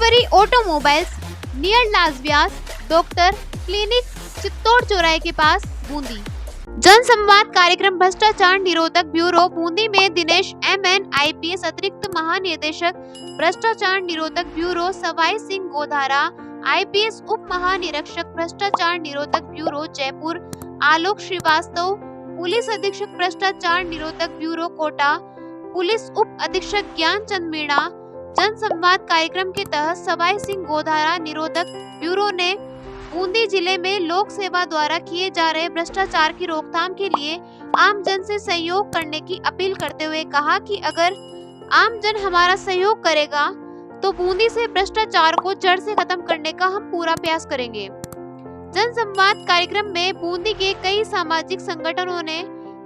Maheshwari automobiles, near Lal Vyas doctor clinic, Chittor चौराहे के पास, बूंदी। जन संवाद कार्यक्रम भ्रष्टाचार निरोधक ब्यूरो बूंदी में दिनेश MN IPS अतिरिक्त महानिदेशक भ्रष्टाचार निरोधक ब्यूरो, सवाई सिंह गोधारा IPS उप महानिरीक्षक भ्रष्टाचार निरोधक ब्यूरो जयपुर, आलोक श्रीवास्तव पुलिस अधीक्षक भ्रष्टाचार निरोधक ब्यूरो कोटा, पुलिस उप अधीक्षक ज्ञानचंद मीणा। जन संवाद कार्यक्रम के तहत सवाई सिंह गोधारा निरोधक ब्यूरो ने बूंदी जिले में लोक सेवा द्वारा किए जा रहे भ्रष्टाचार की रोकथाम के लिए आम जन से सहयोग करने की अपील करते हुए कहा कि अगर आम जन हमारा सहयोग करेगा तो बूंदी से भ्रष्टाचार को जड़ से खत्म करने का हम पूरा प्रयास करेंगे। जन संवाद कार्यक्रम में बूंदी के कई सामाजिक संगठनों ने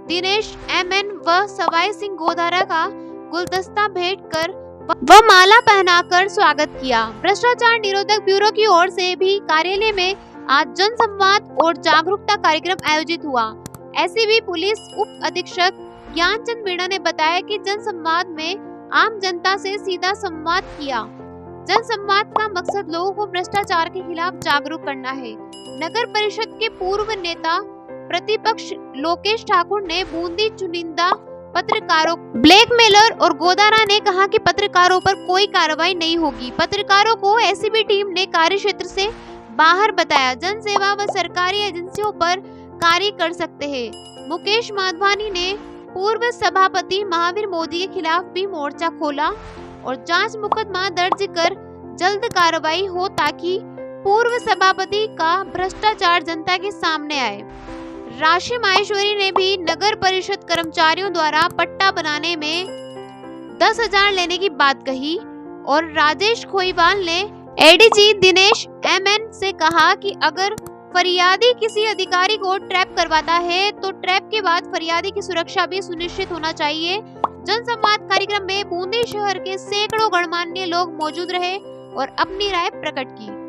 दिनेश MN व सवाई सिंह गोधारा का गुलदस्ता भेंट कर व माला पहनाकर स्वागत किया। भ्रष्टाचार निरोधक ब्यूरो की ओर से भी कार्यालय में आज जन संवाद और जागरूकता कार्यक्रम आयोजित हुआ। SCB पुलिस उप अधीक्षक ज्ञानचंद मीणा ने बताया कि जन संवाद में आम जनता से सीधा संवाद किया। जन संवाद का मकसद लोगों को भ्रष्टाचार के खिलाफ जागरूक करना है। नगर परिषद के पूर्व नेता प्रतिपक्ष लोकेश ठाकुर ने बूंदी चुनिंदा पत्रकारों ब्लैकमेलर और गोधारा ने कहा कि पत्रकारों पर कोई कार्रवाई नहीं होगी। पत्रकारों को SCB टीम ने कार्य क्षेत्र से बाहर बताया। जन सेवा व सरकारी एजेंसियों पर कार्य कर सकते हैं। मुकेश माधवानी ने पूर्व सभापति महावीर मोदी के खिलाफ भी मोर्चा खोला और जांच मुकदमा दर्ज कर जल्द कार्रवाई हो ताकि पूर्व सभापति का भ्रष्टाचार जनता के सामने आए। राशि माहेश्वरी ने भी नगर परिषद कर्मचारियों द्वारा पट्टा बनाने में 10,000 लेने की बात कही और राजेश खोईवाल ने ADG दिनेश MN से कहा कि अगर फरियादी किसी अधिकारी को ट्रैप करवाता है तो ट्रैप के बाद फरियादी की सुरक्षा भी सुनिश्चित होना चाहिए। जन संवाद कार्यक्रम में बूंदी शहर के सैकड़ों गणमान्य लोग मौजूद रहे और अपनी राय प्रकट की।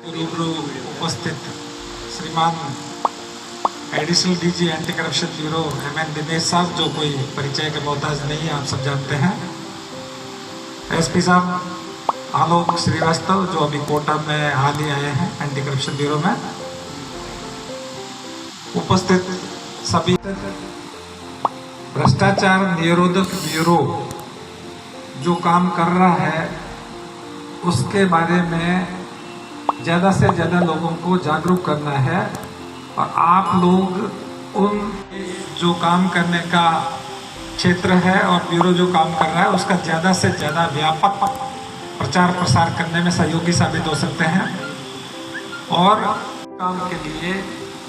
रूबरू उपस्थित श्रीमान additional DG anti corruption bureau MN Dinesh साहब, जो कोई परिचय के मोहताज नहीं है, आप सब जानते हैं। SP साहब आलोक श्रीवास्तव, जो अभी कोटा में हाल ही आए हैं एंटी करप्शन ब्यूरो में। उपस्थित सभी भ्रष्टाचार निरोधक ब्यूरो जो काम कर रहा है उसके बारे में ज़्यादा से ज़्यादा लोगों को जागरूक करना है और आप लोग उन जो काम करने का क्षेत्र है और ब्यूरो जो काम कर रहा है उसका ज़्यादा से ज़्यादा व्यापक प्रचार प्रसार करने में सहयोगी साबित हो सकते हैं। और काम के लिए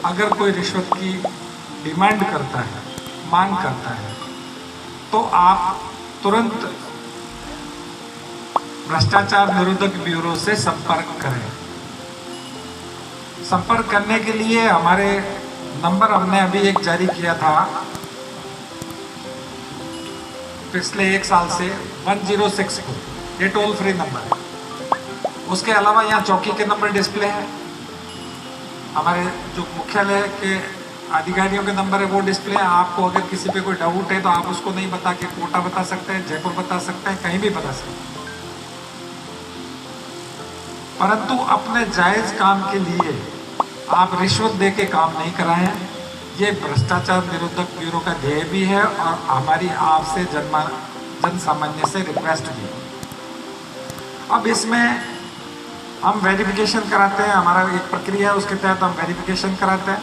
अगर कोई रिश्वत की डिमांड करता है, मांग करता है, तो आप तुरंत भ्रष्टाचार निरोधक ब्यूरो से संपर्क करें। संपर्क करने के लिए हमारे नंबर हमने अभी एक जारी किया था पिछले 1 साल से 1064, ये टोल फ्री नंबर है। उसके अलावा यहाँ चौकी के नंबर डिस्प्ले है, हमारे जो मुख्यालय के अधिकारियों के नंबर है वो डिस्प्ले है। आपको अगर किसी पे कोई डाउट है तो आप उसको नहीं बता के कोटा बता सकते हैं, जयपुर बता सकते हैं, कहीं भी बता सकते हैं। परंतु अपने जायज काम के लिए आप रिश्वत दे के काम नहीं कराएं। ये भ्रष्टाचार निरोधक ब्यूरो का ध्येय भी है और हमारी आपसे जन सामान्य से रिक्वेस्ट भी। अब इसमें हम वेरिफिकेशन कराते हैं, हमारा एक प्रक्रिया है, उसके तहत हम वेरिफिकेशन कराते हैं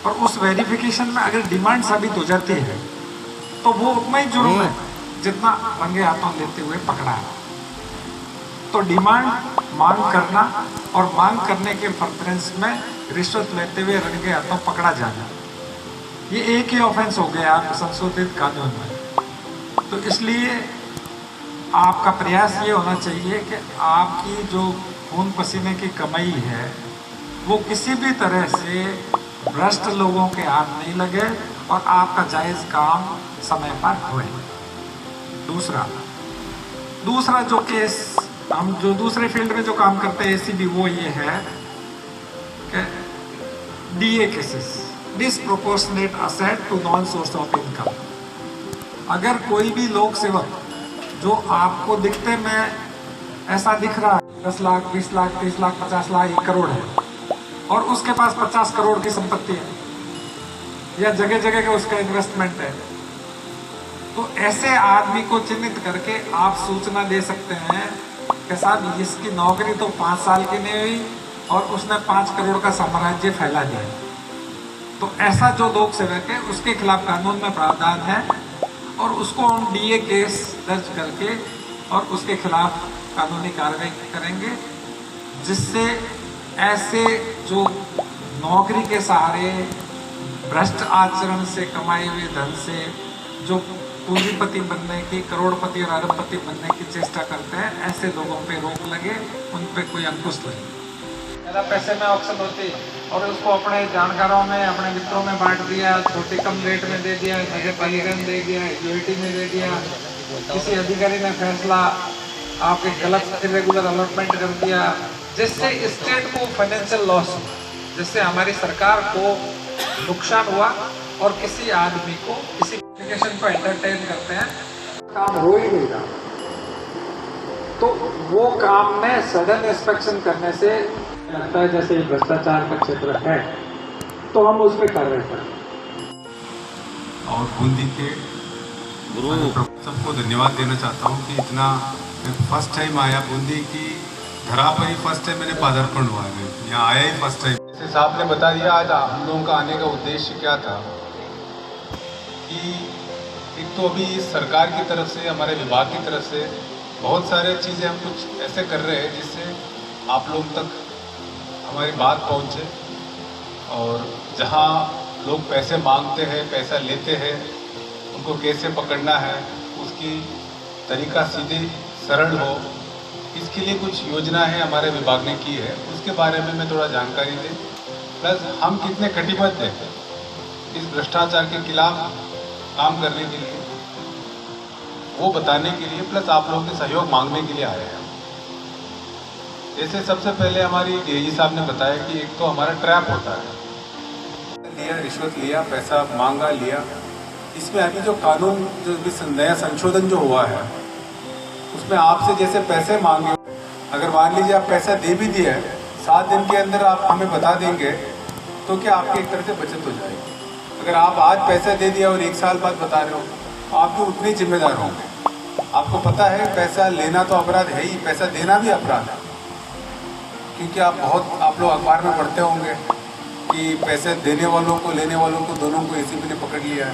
और उस वेरिफिकेशन में अगर डिमांड साबित हो जाती है तो वो उतना ही जुर्म है जितना रंगे हाथों लेते हुए पकड़ा है। तो डिमांड मांग करना और मांग करने के फर्दरेंस में रिश्वत लेते हुए रंगे हाथों पकड़ा जाना, ये एक ही ऑफेंस हो गया संशोधित कानून में। तो इसलिए आपका प्रयास ये होना चाहिए कि आपकी जो खून पसीने की कमाई है वो किसी भी तरह से भ्रष्ट लोगों के हाथ नहीं लगे और आपका जायज़ काम समय पर होए। दूसरा जो केस हम जो दूसरे फील्ड में जो काम करते हैं एसीबी, वो ये है कि DA cases, disproportionate asset to known source of income. अगर कोई भी लोक सेवक जो आपको दिखते में ऐसा दिख रहा है 10 लाख 20 लाख 30 लाख 50 लाख 1 करोड़ है और उसके पास 50 करोड़ की संपत्ति है या जगह जगह का उसका इन्वेस्टमेंट है, तो ऐसे आदमी को चिन्हित करके आप सूचना दे सकते हैं कि साहब इसकी नौकरी तो 5 साल की नहीं हुई और उसने 5 करोड़ का साम्राज्य फैला दिया। तो ऐसा जो लोक सेवक है उसके खिलाफ कानून में प्रावधान है और उसको हम डीए केस दर्ज करके और उसके खिलाफ कानूनी कार्रवाई करेंगे, जिससे ऐसे जो नौकरी के सहारे भ्रष्ट आचरण से कमाए हुए धन से जो पूंजीपति बनने की, करोड़पति और अरबपति बनने की चेष्टा करते हैं, ऐसे लोगों पे रोक लगे, उन पे कोई अंकुश लगे। ज़्यादा पैसे में ऑक्शन होती और उसको अपने जानकारों में, अपने मित्रों में बांट दिया, छोटे कम रेट में दे दिया, नगर पालिका में दे दिया, यूनिटी में दे दिया, किसी अधिकारी ने फैसला आपके गलत इरेगुलर अलॉटमेंट कर दिया, जिससे स्टेट को फाइनेंशियल लॉस, जिससे हमारी सरकार को नुकसान हुआ और किसी आदमी को, किसी एप्लीकेशन को एंटरटेन करते हैं, काम हो ही नहीं रहा। तो वो काम में सडन इंस्पेक्शन करने से लगता है जैसे भ्रष्टाचार का क्षेत्र है, तो हम उस पर कार्रवाई करें। और बूंदी के सबको धन्यवाद देना चाहता हूँ कि इतना फर्स्ट टाइम आया बूंदी की धरा पर ही फर्स्ट टाइम मैंने पदार्पण हुआ है, यहाँ आया ही फर्स्ट टाइम। जैसे साहब ने बता दिया आज हम लोगों का आने का उद्देश्य क्या था कि एक तो अभी सरकार की तरफ से, हमारे विभाग की तरफ से बहुत सारे चीज़ें हम कुछ ऐसे कर रहे हैं जिससे आप लोग तक हमारी बात पहुँचे और जहाँ लोग पैसे मांगते हैं, पैसा लेते हैं, उनको कैसे पकड़ना है, उसकी तरीका सीधे सरल हो, इसके लिए कुछ योजनाएं हमारे विभाग ने की है, उसके बारे में मैं थोड़ा जानकारी दें। प्लस हम कितने कटिबद्ध हैं इस भ्रष्टाचार के खिलाफ काम करने के लिए, वो बताने के लिए, प्लस आप लोगों के सहयोग मांगने के लिए आए हैं। जैसे सबसे पहले हमारी डीआईजी साहब ने बताया कि एक तो हमारा ट्रैप होता है, लिया रिश्वत लिया, पैसा मांगा लिया। इसमें अभी जो कानून जो नया संशोधन जो हुआ है उसमें आपसे जैसे पैसे मांगे, अगर मान लीजिए आप पैसा दे भी दिए 7 दिन के अंदर आप हमें बता देंगे तो क्या आपकी एक तरह से बचत हो जाएगी। अगर आप आज पैसा दे दिया और 1 साल बाद बता रहे हो तो आप भी उतने जिम्मेदार होंगे। आपको पता है पैसा लेना तो अपराध है ही, पैसा देना भी अपराध है, क्योंकि आप लोग अखबार में पढ़ते होंगे कि पैसे देने वालों को लेने वालों को दोनों को एसीबी ने पकड़ लिया है।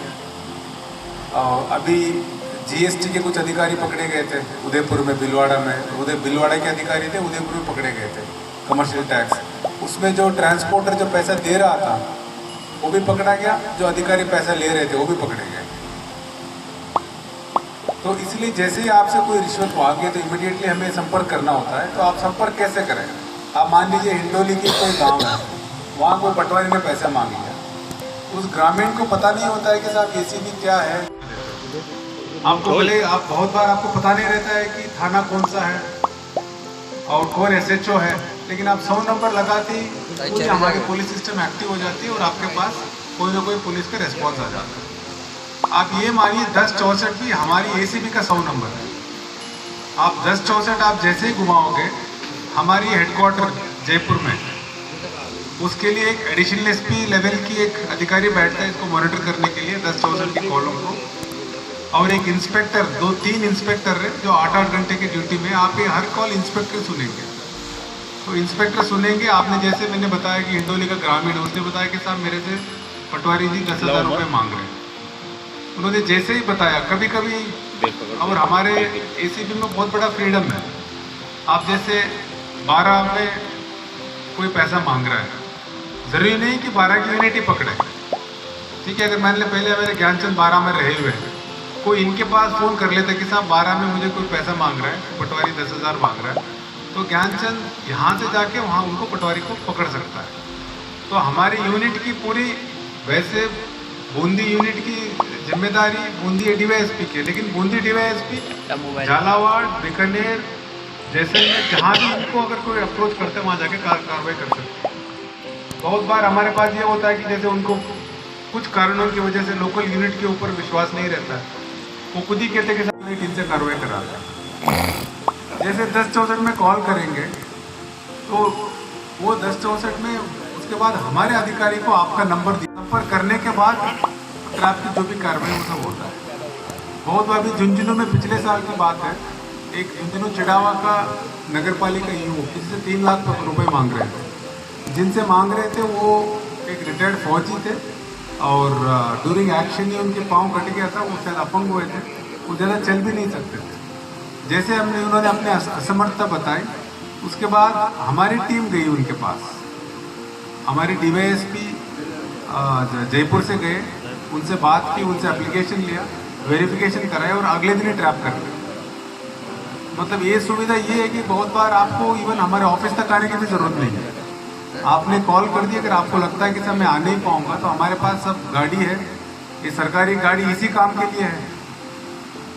और अभी जीएसटी के कुछ अधिकारी पकड़े गए थे उदयपुर में, बिलवाड़ा में, बिलवाड़ा के अधिकारी थे, उदयपुर में पकड़े गए थे कमर्शियल टैक्स। उसमें जो ट्रांसपोर्टर जो पैसा दे रहा था वो भी पकड़ा गया, जो अधिकारी पैसा ले रहे थे वो भी पकड़े गए। तो इसलिए जैसे ही आपसे कोई रिश्वत मांगे तो इमीडिएटली हमें संपर्क करना होता है। तो आप संपर्क कैसे करें? आप मान लीजिए हिंडोली की कोई गाँव है, वहाँ कोई पटवारी ने पैसा मांग लिया, उस ग्रामीण को पता नहीं होता है कि साहब एसीबी क्या है। आपको बोले आप बहुत बार आपको पता नहीं रहता है कि थाना कौन सा है और कौन एसएचओ है, लेकिन आप 100 नंबर लगाते ही हमारी पुलिस सिस्टम एक्टिव हो जाती है और आपके पास कोई ना कोई पुलिस का रिस्पॉन्स आ जाता है। आप ये मानिए 1064 भी हमारी एसीबी का 100 नंबर है। आप 1064 आप जैसे ही घुमाओगे, हमारी हेडक्वार्टर जयपुर में उसके लिए एक एडिशनल एसपी लेवल की एक अधिकारी बैठता है इसको मॉनिटर करने के लिए 10,000 की कॉलों को, और एक इंस्पेक्टर, 2-3 इंस्पेक्टर है जो 8-8 घंटे की ड्यूटी में। आप ये हर कॉल इंस्पेक्टर सुनेंगे, तो इंस्पेक्टर सुनेंगे। आपने जैसे मैंने बताया कि हिंडोली का ग्रामीण है, उसने बताया कि साहब मेरे से पटवारी जी 10,000 रुपये मांग रहे हैं। उन्होंने जैसे ही बताया, कभी कभी और हमारे एसीबी में बहुत बड़ा फ्रीडम है। आप जैसे 12 में कोई पैसा मांग रहा है, ज़रूरी नहीं कि 12 की यूनिट ही पकड़े, ठीक है। अगर मान ले पहले मेरे ज्ञानचंद 12 में रहे हुए हैं, कोई इनके पास फ़ोन कर लेता कि साहब 12 में मुझे कोई पैसा मांग रहा है, पटवारी 10,000 मांग रहा है, तो ज्ञानचंद यहाँ से जाके वहाँ उनको पटवारी को पकड़ सकता है। तो हमारी यूनिट की पूरी, वैसे बूंदी यूनिट की जिम्मेदारी बूंदी डीवाईएसपी की, लेकिन बूंदी डीवाईएसपी झालावाड़, बीकानेर, जैसलमेर, जहाँ भी उनको अगर कोई अप्रोच करते हैं वहाँ जाके कार्रवाई कर सकते हैं। बहुत बार हमारे पास ये होता है कि जैसे उनको कुछ कारणों की वजह से लोकल यूनिट के ऊपर विश्वास नहीं रहता है, वो खुद ही कहते कि साहब यूनिट इनसे कार्रवाई करा दें। जैसे 1064 में कॉल करेंगे तो वो 1064 में उसके बाद हमारे अधिकारी को आपका नंबर दिया, संपर्क करने के बाद फिर आपकी जो भी कार्रवाई वो सब होता है। बहुत बार भी झुंझुनू में पिछले साल की बात है, एक झुंझुनू चिड़ावा का नगर पालिका ईओ किसी से 3 लाख रुपए मांग रहे थे। जिनसे मांग रहे थे वो एक रिटायर्ड फौजी थे और ड्यूरिंग एक्शन ही उनके पाँव कट गया था, वो शायद अपंग हुए थे, वो ज़्यादा चल भी नहीं सकते थे। जैसे उन्होंने अपने असमर्थता बताई, उसके बाद हमारी टीम गई उनके पास, हमारी डीवाईएसपी जयपुर से गए, उनसे बात की, उनसे एप्लीकेशन लिया, वेरिफिकेशन कराया और अगले दिन ही ट्रैप कर दिया। मतलब ये सुविधा ये है कि बहुत बार आपको इवन हमारे ऑफिस तक आने की भी ज़रूरत नहीं है। आपने कॉल कर दी, अगर आपको लगता है कि सर मैं आ नहीं पाऊँगा, तो हमारे पास सब गाड़ी है, ये सरकारी गाड़ी इसी काम के लिए है,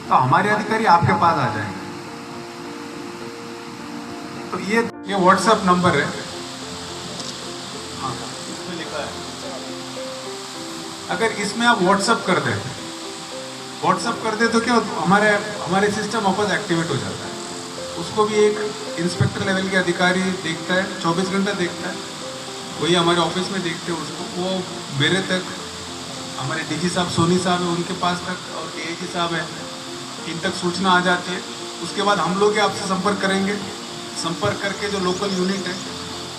तो हमारे अधिकारी आपके पास आ जाएंगे। तो ये व्हाट्सएप नंबर है, हाँ इसमें लिखा है। अगर इसमें आप व्हाट्सएप कर दे तो क्या हमारे सिस्टम वापस एक्टिवेट हो जाता है। उसको भी एक इंस्पेक्टर लेवल के अधिकारी देखता है, 24 घंटा देखता है, वही हमारे ऑफिस में देखते हैं उसको। वो मेरे तक, हमारे डीजी साहब सोनी साहब है उनके पास तक, और एएजी साहब है, इन तक सूचना आ जाती है। उसके बाद हम लोग आपसे संपर्क करेंगे, संपर्क करके जो लोकल यूनिट है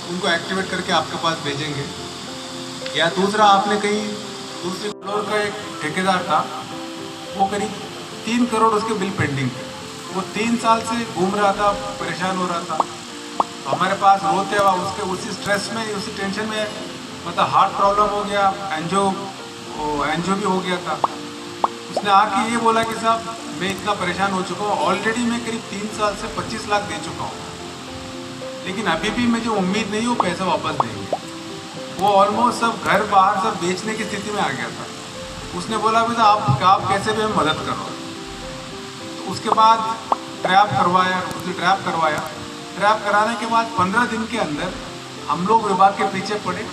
उनको एक्टिवेट करके आपके पास भेजेंगे। या दूसरा, आपने कहीं दूसरे फ्लोर का एक ठेकेदार था, वो करीब 3 करोड़ उसके बिल पेंडिंग थे, वो 3 साल से घूम रहा था, परेशान हो रहा था। तो हमारे पास रोते हुआ उसके उसी स्ट्रेस में, उसी टेंशन में, मतलब हार्ट प्रॉब्लम हो गया, एंजियो भी हो गया था। उसने आके ये बोला कि साहब मैं इतना परेशान हो चुका हूँ, ऑलरेडी मैं करीब 3 साल से 25 लाख दे चुका हूँ, लेकिन अभी भी मुझे उम्मीद नहीं वो पैसा वापस देंगे। वो ऑलमोस्ट सब घर बाहर सब बेचने की स्थिति में आ गया था। उसने बोला भी था आप कैसे भी हमें मदद करो। तो उसके बाद ट्रैप करवाया, ट्रैप कराने के बाद 15 दिन के अंदर हम लोग विभाग के पीछे पड़े,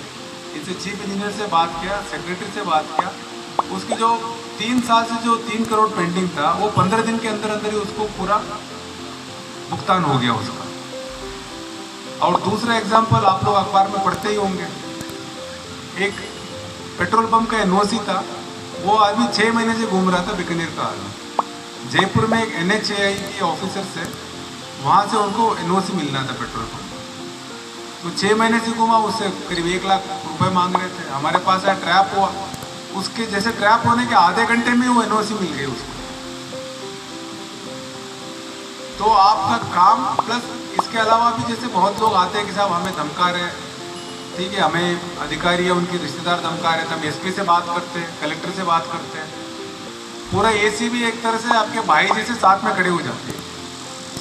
इनसे चीफ इंजीनियर से बात किया, सेक्रेटरी से बात किया। उसकी जो 3 साल से जो 3 करोड़ पेंडिंग था, वो 15 दिन के अंदर अंदर ही उसको पूरा भुगतान हो गया उसका। और दूसरा एग्जाम्पल आप लोग अखबार में पढ़ते ही होंगे, एक पेट्रोल पंप का एनओसी था, वो आदमी 6 महीने से घूम रहा था, बीकानेर का आदमी। जयपुर में एक NHAI की ऑफिसर से, वहाँ से उनको एनओसी मिलना था पेट्रोल पंप, तो 6 महीने से घूमा, उससे करीब 1 लाख रुपए मांग रहे थे। हमारे पास आया, ट्रैप हुआ, उसके जैसे ट्रैप होने के आधे घंटे में वो एनओसी मिल गई उसको। तो आपका काम प्लस इसके अलावा भी जैसे बहुत लोग आते हैं कि साहब हमें धमका रहे हैं, ठीक है, हमें अधिकारी या उनके रिश्तेदार धमका रहे थे, हम SP से बात करते हैं, कलेक्टर से बात करते हैं, पूरा ACB एक तरह से आपके भाई जैसे साथ में खड़े हो जाते हैं।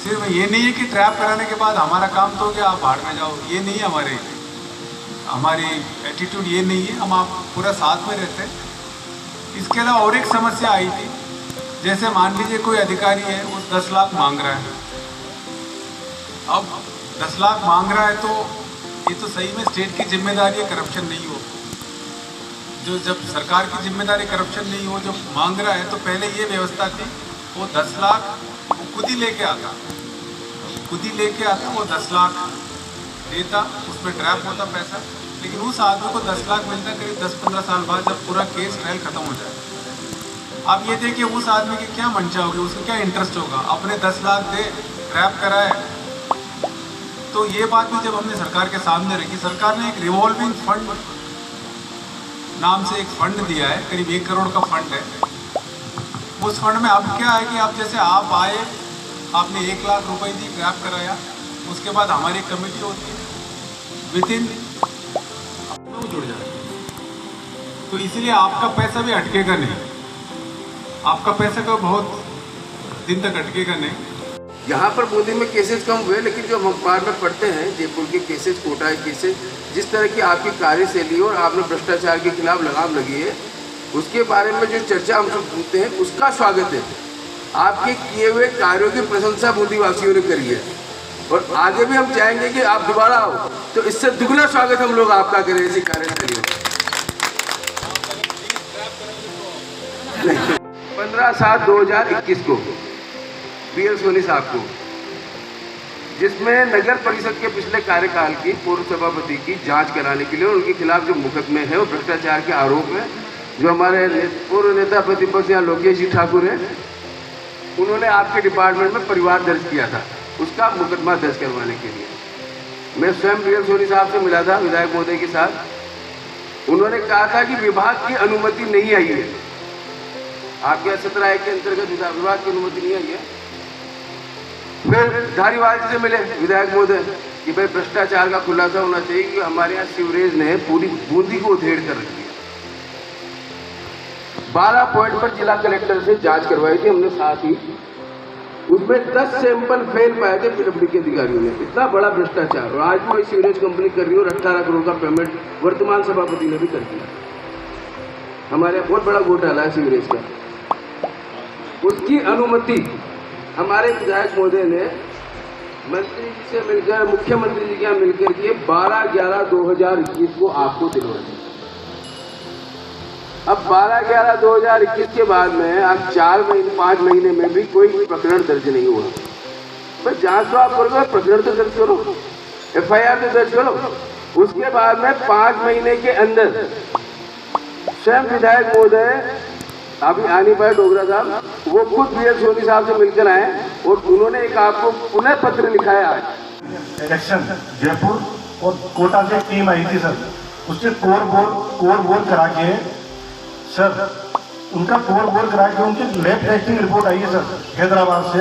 सिर्फ ये नहीं है कि ट्रैप कराने के बाद हमारा काम तो हो गया, आप बाहर में जाओ, ये नहीं है हमारी एटीट्यूड, ये नहीं है, हम आप पूरा साथ में रहते हैं। इसके अलावा और एक समस्या आई थी, जैसे मान लीजिए कोई अधिकारी है, वो 10 लाख मांग रहा है। अब 10 लाख मांग रहा है तो ये तो सही में स्टेट की जिम्मेदारी है करप्शन नहीं हो। जो जब सरकार की जिम्मेदारी करप्शन नहीं हो, जो मांग रहा है, तो पहले ये व्यवस्था थी, वो 10 लाख वो खुद ही लेके आता, वो 10 लाख देता, उसमें ट्रैप होता पैसा, लेकिन उस आदमी को 10 लाख मिलता है करीब 10-15 साल बाद, जब पूरा केस ट्रायल खत्म हो जाए। आप ये देखिए उस आदमी की क्या मंशा होगी, उसका क्या इंटरेस्ट होगा, अपने 10 लाख दे रैप कराए। तो ये बात भी जब हमने सरकार के सामने रखी, सरकार ने एक रिवॉल्विंग फंड नाम से एक फंड दिया है, करीब 1 करोड़ का फंड है। उस फंड में अब क्या है कि आप जैसे आप आए, आपने 1 लाख रुपए दी, रैप कराया, उसके बाद हमारी एक कमेटी होती है, विदिन लोग जुड़ जाते हैं। तो इसलिए आपका पैसा भी अटकेगा नहीं, आपका पैसा का बहुत दिन तक अटकेगा नहीं। यहाँ पर बूंदी में केसेस कम हुए, लेकिन जो हम अखबार में पढ़ते हैं जयपुर के केसेस, कोटा के केसेस, जिस तरह की आपकी कार्यशैली और आपने भ्रष्टाचार के खिलाफ लगाम लगी है, उसके बारे में जो चर्चा हम सब सुनते हैं उसका स्वागत है। आपके किए हुए कार्यों की प्रशंसा बूंदी वासियों ने करी है और आगे भी हम चाहेंगे कि आप दोबारा आओ तो इससे दुगना स्वागत हम लोग आपका करें इसी कार्यशैली में। 15/7/2021 को BL सोनी साहब को, जिसमें नगर परिषद के पिछले कार्यकाल की पूर्व सभापति की जांच कराने के लिए उनके खिलाफ जो मुकदमे हैं वो भ्रष्टाचार के आरोप है। जो हमारे पूर्व नेता प्रतिपक्ष यहाँ लोकेश जी ठाकुर हैं, उन्होंने आपके डिपार्टमेंट में परिवार दर्ज किया था, उसका मुकदमा दर्ज करवाने के लिए मैं स्वयं BL सोनी साहब से मिला था, विधायक महोदय के साथ। उन्होंने कहा था कि विभाग की अनुमति नहीं आई है, आपके 17 के अंतर्गत विभाग की अनुमति नहीं आई है। फिर धारीवाल जी से मिले विधायक महोदय कि भाई भ्रष्टाचार का खुलासा होना चाहिए कि हमारे यहाँ सीवरेज ने पूरी बूंदी को उधेड़ कर रख दिया। 12 पॉइंट पर जिला कलेक्टर से जांच करवाई थी हमने, साथ ही उसमें 10 सैंपल फेल पाए थे PWD के अधिकारियों ने। इतना बड़ा भ्रष्टाचार, और आज वही सीवरेज कंपनी कर रही है और 18 करोड़ का पेमेंट वर्तमान सभापति ने भी कर दिया। हमारे बहुत बड़ा घोटाला है सीवरेज का। उसकी अनुमति हमारे विधायक महोदय ने मंत्री जी से मिलकर, मुख्यमंत्री जी के यहाँ मिलकर के 12/11/2021 को आपको दिलवा दी। अब 12/11/2021 के बाद में अब 4-5 महीने में भी कोई प्रकरण दर्ज नहीं हुआ। पर जांच तो आप करोगे, प्रकरण तो दर्ज करो, FIR तो दर्ज करो। उसके बाद में 5 महीने के अंदर स्वयं विधायक महोदय, अभी आ नहीं पाए डोगरा साहब, वो खुद BL सोनी साहब से मिलकर आए और उन्होंने एक आपको पुनः पत्र लिखा है। आज इलेक्शन जयपुर और कोटा से टीम आई थी सर, उससे कोर बोर करा के सर, उनका कोर बोर करा के उनकी लैब टेस्टिंग रिपोर्ट आई है सर हैदराबाद से,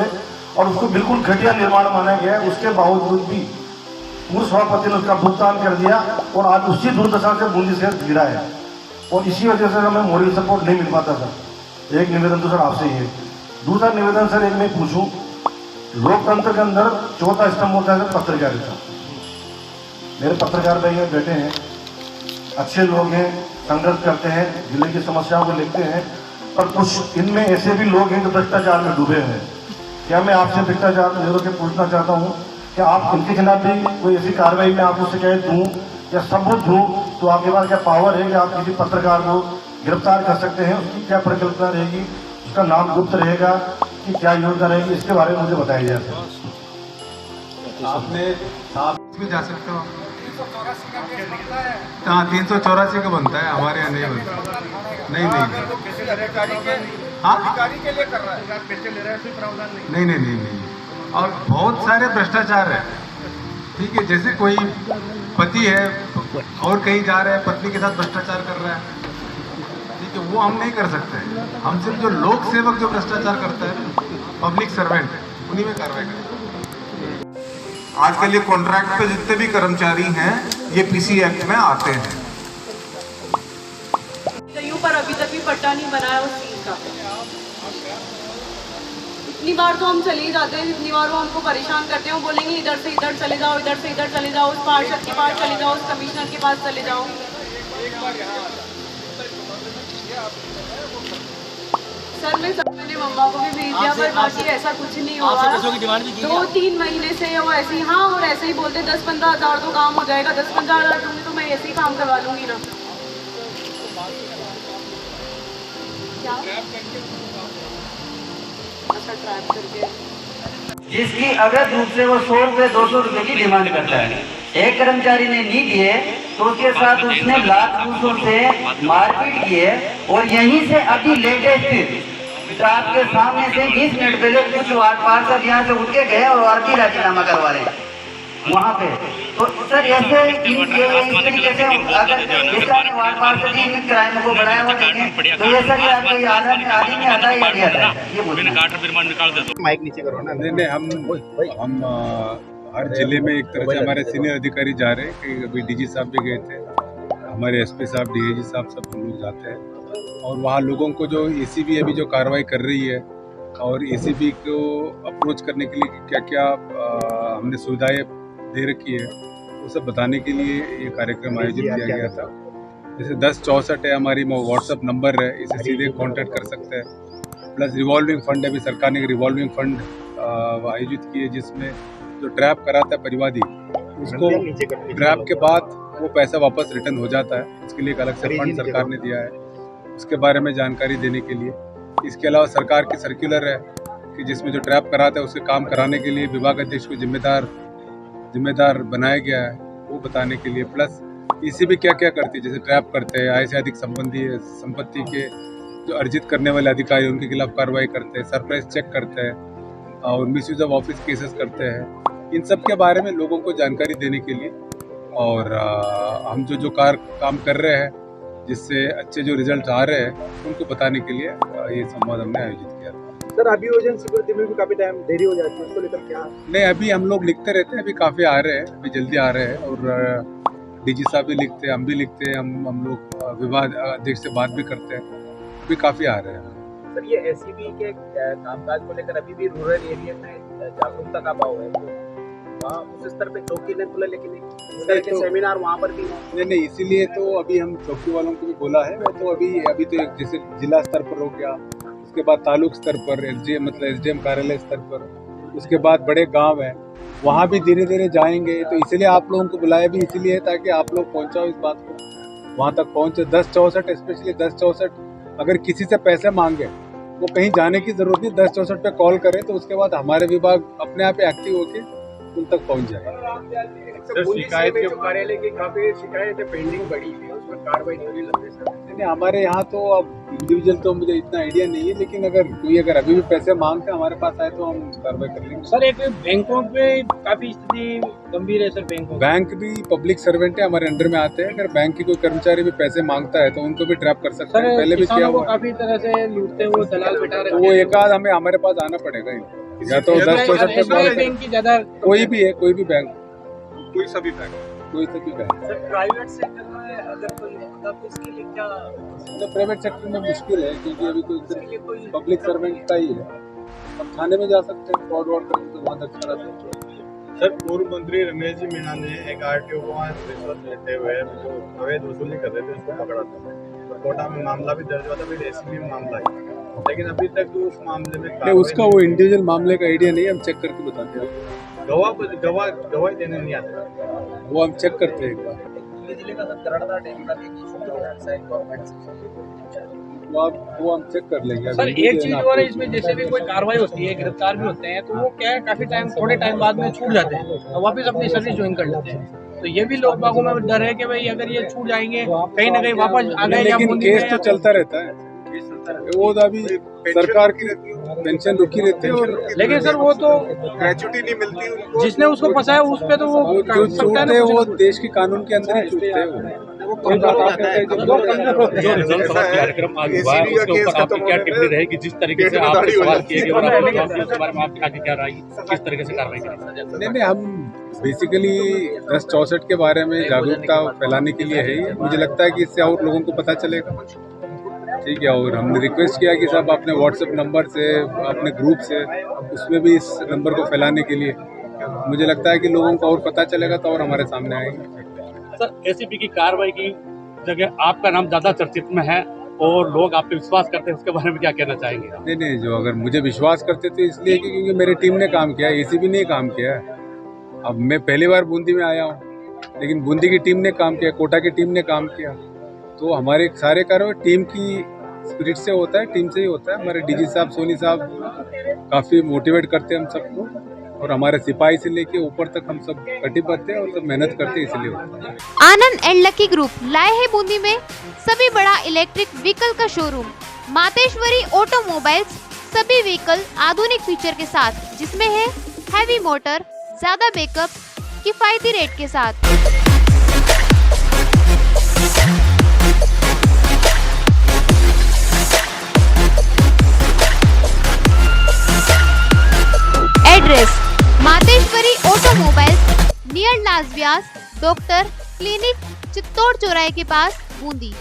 और उसको बिल्कुल घटिया निर्माण माना गया है। उसके बावजूद भी पूर्व सभापति ने उसका भुगतान कर दिया और आज उसी दुर्दशा से बूंदी से गिरा है, और इसी वजह से हमें मोरल सपोर्ट नहीं मिल पाता सर। एक निवेदन तो सर आपसे ही है। दूसरा निवेदन सर, एक मैं पूछूं, लोकतंत्र के अंदर चौथा स्तंभ होता है पत्रकारिता। मेरे पत्रकार भाई बैठे हैं, अच्छे लोग हैं, संघर्ष करते हैं, जिले की समस्याओं को लिखते हैं, पर कुछ इनमें ऐसे भी लोग हैं जो भ्रष्टाचार में डूबे हैं। क्या मैं आपसे भ्रष्टाचार को के पूछना चाहता हूँ कि आप इनके खिलाफ भी कोई ऐसी कार्रवाई में आपको शिकायत दूँ या सबूत दूँ, तो आपके पास क्या पावर है कि आप किसी पत्रकार को गिरफ्तार कर सकते हैं? उसकी क्या परिकल्पना रहेगी, उसका नाम गुप्त रहेगा कि क्या योजना रहेगी, इसके बारे में मुझे बताया जाए। आपने आप भी जा सकते हो। हाँ, 384 का बनता है, हमारे यहाँ नहीं बनता। नहीं हाँ, अधिकारी के लिए कर रहा है, पैसे ले रहा है, कोई प्रावधान नहीं। और बहुत सारे भ्रष्टाचार है, ठीक है। जैसे कोई पति है और कहीं जा रहा है, पत्नी के साथ भ्रष्टाचार कर रहा है, ठीक है, वो हम नहीं कर सकते। हम सिर्फ जो लोक सेवक जो भ्रष्टाचार करता है, पब्लिक सर्वेंट, उन्हीं में कार्रवाई करें। आजकल ये कॉन्ट्रैक्ट पे जितने भी कर्मचारी हैं ये PC एक्ट में आते हैं। पर अभी तक भी पट्टा नहीं बना है उस चीज का। इतनी बार तो हम चले ही जाते हैं, जितनी बार वो हमको परेशान करते हैं, वो बोलेंगे इधर से इधर चले जाओ, इधर से इधर चले जाओ, उस पार्षद के पास चले जाओ, उस कमिश्नर के पास चले जाओ। सर मैं मैंने मम्मा को भी भेज दिया, पर बाकी ऐसा कुछ नहीं हुआ। 2-3 महीने से वो ऐसे ही, हाँ, और ऐसे ही बोलते 10-15 हज़ार तो काम हो जाएगा, 10-15 हज़ार दूंगी तो मैं ऐसे ही काम करवा लूंगी ना। क्या अच्छा ट्रैप करके, जिसकी अवैध रूप से वो 100 रुपये 200 रुपये की डिमांड करता है। एक कर्मचारी ने नहीं दिए तो उसके साथ उसने लात घूसों से मारपीट की है। और यहीं से अभी लेटेस्ट आपके सामने से 20 मिनट पहले कुछ वार्ड पार्षद यहाँ से उठ के गए और आरती राजीनामा करवा रहे हैं वहाँ पे। तो सर ऐसे इस तरीके से अगर इस वार्ड पार्षद जी इन क्राइम को बढ़ाया हुआ देखें तो ये सर आपको ये आदमी में आता है या नहीं आता है, ये बोलिए। माइक नीचे करो ना। नहीं हम हर जिले में एक तरह से हमारे सीनियर अधिकारी जा रहे हैं कि अभी डीजी साहब भी गए थे, हमारे एसपी साहब, डीआईजी साहब, सब हम लोग जाते हैं और वहाँ लोगों को जो एसीबी अभी जो कार्रवाई कर रही है और एसीबी को अप्रोच करने के लिए क्या क्या हमने सुविधाएं दे रखी है वो सब बताने के लिए ये कार्यक्रम आयोजित किया गया था। जैसे 1064 है हमारी व्हाट्सअप नंबर है, इसे सीधे कांटेक्ट कर सकते हैं। प्लस रिवॉल्विंग फंड है, अभी सरकार ने एक रिवॉल्विंग फंड आयोजित की है जिसमें जो ट्रैप कराता है परिवादी उसको ट्रैप के बाद वो पैसा वापस रिटर्न हो जाता है, इसके लिए एक अलग से फंड सरकार ने दिया है, उसके बारे में जानकारी देने के लिए। इसके अलावा सरकार की सर्कुलर है कि जिसमें जो ट्रैप कराता है उसके काम कराने के लिए विभाग अध्यक्ष को जिम्मेदार बनाया गया है, वो बताने के लिए। प्लस ईसीबी क्या क्या करती है, जैसे ट्रैप करते हैं, आय से अधिक संपत्ति के जो अर्जित करने वाले अधिकारी उनके खिलाफ कार्रवाई करते हैं, सरप्राइज चेक करते हैं और मिसयूज ऑफ ऑफिस केसेस करते हैं। इन सब के बारे में लोगों को जानकारी देने के लिए और हम जो काम कर रहे हैं जिससे अच्छे जो रिजल्ट आ रहे हैं उनको बताने के लिए ये संवाद हमने आयोजित किया था। सर अभियोजन स्वीकृति में भी काफी टाइम देरी हो जाती है, उसको लेकर क्या? नहीं, अभी हम लोग लिखते रहते हैं, अभी काफ़ी आ रहे हैं, अभी जल्दी आ रहे हैं और डीजी साहब भी लिखते हैं, हम भी लिखते हैं, हम लोग विभाग अध्यक्ष से बात भी करते हैं, अभी काफ़ी आ रहे हैं। सर ये एसीबी के कामकाज को लेकर अभी भी रूरल एरिया में जागरूकता का अभाव है, वहाँ उस स्तर पे चौकी ने बोला लेकिन इस तरह के सेमिनार वहाँ पर भी नहीं, इसीलिए तो अभी हम चौकी वालों को भी बोला है। मैं तो अभी तो जैसे जिला स्तर पर हो गया, उसके बाद तालुक स्तर पर एसडीएम कार्यालय स्तर पर, उसके बाद बड़े गांव हैं वहाँ भी धीरे धीरे जाएंगे। तो इसलिए आप लोगों को बुलाया भी इसीलिए है ताकि आप लोग पहुँचाओ इस बात को, वहाँ तक पहुँचे। 1064 स्पेशली 1064 अगर किसी से पैसे मांगे वो कहीं जाने की जरूरत नहीं, 1064 पे कॉल करें तो उसके बाद हमारे विभाग अपने आप एक्टिव होके उन तक पहुँच जाए। शिकायत के कार्यालय की काफी शिकायतें पेंडिंग पड़ी है, उसमें कार्रवाई नहीं हो रही लगती सर। नहीं, हमारे यहाँ तो अब इंडिविजुअल तो मुझे इतना आइडिया नहीं है, लेकिन अगर अभी भी पैसे मांगते हमारे पास आए तो हम कार्रवाई कर लेंगे। सर एक बैंकों पे काफी स्थिति गंभीर है सर। बैंक भी पब्लिक सर्वेंट है, हमारे अंडर में आते हैं। अगर बैंक की कोई कर्मचारी भी पैसे मांगता है तो उनको भी ट्रैप कर सकते हैं, पहले भी किया हुआ। काफी तरह से लूटते हुए दलाल बिठा रहे, तो वो एक आध हमें हमारे पास आना पड़ेगा या तो 1064 बैंक की ज्यादा कोई भी है, कोई भी बैंक, कोई सभी बैंक। सर प्राइवेट सेक्टर में अगर कोई होता तो इसके लिए क्या? प्राइवेट सेक्टर में मुश्किल है क्योंकि अभी कोई पब्लिक सर्वेंट का ही है। हम थाने में जा सकते हैं, फ्रॉड वॉड करके तो वहाँ दर्ज करा सकते हैं। सर पूर्व मंत्री रमेश जी मीणा ने एक आरटीओ को वहाँ रिश्वत लेते हुए जो अवैध वसूली कर रहे थे उसको पकड़ा था। कोटा में मामला भी दर्ज हुआ था, फिर एसीबी में मामला है, लेकिन अभी तक उस मामले में नहीं, उसका वो इंडिविजुअल मामले का आइडिया नहीं है, हम चेक करके बताते हैं। गवाही देने नहीं आता, वो हम चेक करते हैं एक बार। वो हम चेक कर लेंगे। सर एक चीज और है इसमें, जैसे भी कोई कार्रवाई होती है, गिरफ्तार भी होते हैं, तो वो क्या है काफी टाइम थोड़े टाइम बाद में छूट जाते हैं और वापस अपनी सर्विस ज्वाइन कर लेते हैं। तो ये भी लोग बागों में डर है कि भाई अगर ये छूट जाएंगे कहीं ना कहीं वापस आ गए। लेकिन केस तो चलता रहता है, वो तो अभी सरकार की पेंशन रुकी रहती है और लेकिन सर वो तो ग्रेच्युटी नहीं मिलती उनको, जिसने उसको फंसाया उस पे तो वो जो छूटते हैं वो देश के कानून के अंदर ही छूटते हैं। जो रिजल्ट कार्यक्रम आज हुआ है उसके ऊपर आपकी क्या टिप्पणी रहेगी, जिस तरीके से आप सवाल किए गए और उसके बारे में आपकी आगे क्या राय, किस तरीके से कार्रवाई करेंगे? नहीं, हम बेसिकली 1064 के बारे में जागरूकता फैलाने के लिए है। मुझे लगता है कि इससे और लोगों को पता चलेगा, ठीक है। और हमने रिक्वेस्ट किया कि सब अपने व्हाट्सएप नंबर से, अपने ग्रुप से, उसमें भी इस नंबर को फैलाने के लिए, मुझे लगता है कि लोगों को और पता चलेगा तो और हमारे सामने आएंगे। सर एसीबी की कार्रवाई की जगह आपका नाम ज़्यादा चर्चित में है और लोग आप पे विश्वास करते हैं, उसके बारे में क्या कहना चाहेंगे? नहीं, जो अगर मुझे विश्वास करते थे इसलिए क्योंकि मेरी टीम ने काम किया, एसीबी ने काम किया। अब मैं पहली बार बूंदी में आया हूँ, लेकिन बूंदी की टीम ने काम किया, कोटा की टीम ने काम किया। तो हमारे सारे कार्य टीम की स्पिरिट से होता है, टीम से ही होता है। हमारे डीजी साहब, सोनी साहब काफ़ी मोटिवेट करते हैं हम सबको और हमारे सिपाही से लेके ऊपर तक हम सब कटिबद्ध हैं और सब मेहनत करते हैं, इसलिए होता है। आनंद एंड लकी ग्रुप लाए है बूंदी में सभी बड़ा इलेक्ट्रिक व्हीकल का शोरूम मातेश्वरी ऑटोमोबाइल्स। सभी व्हीकल आधुनिक फीचर के साथ, जिसमें है हैवी मोटर, ज्यादा बैकअप, किफायती रेट के साथ। Address Mateshwari automobiles near Lal Vyas doctor clinic Chittor चौराहे के पास बूंदी।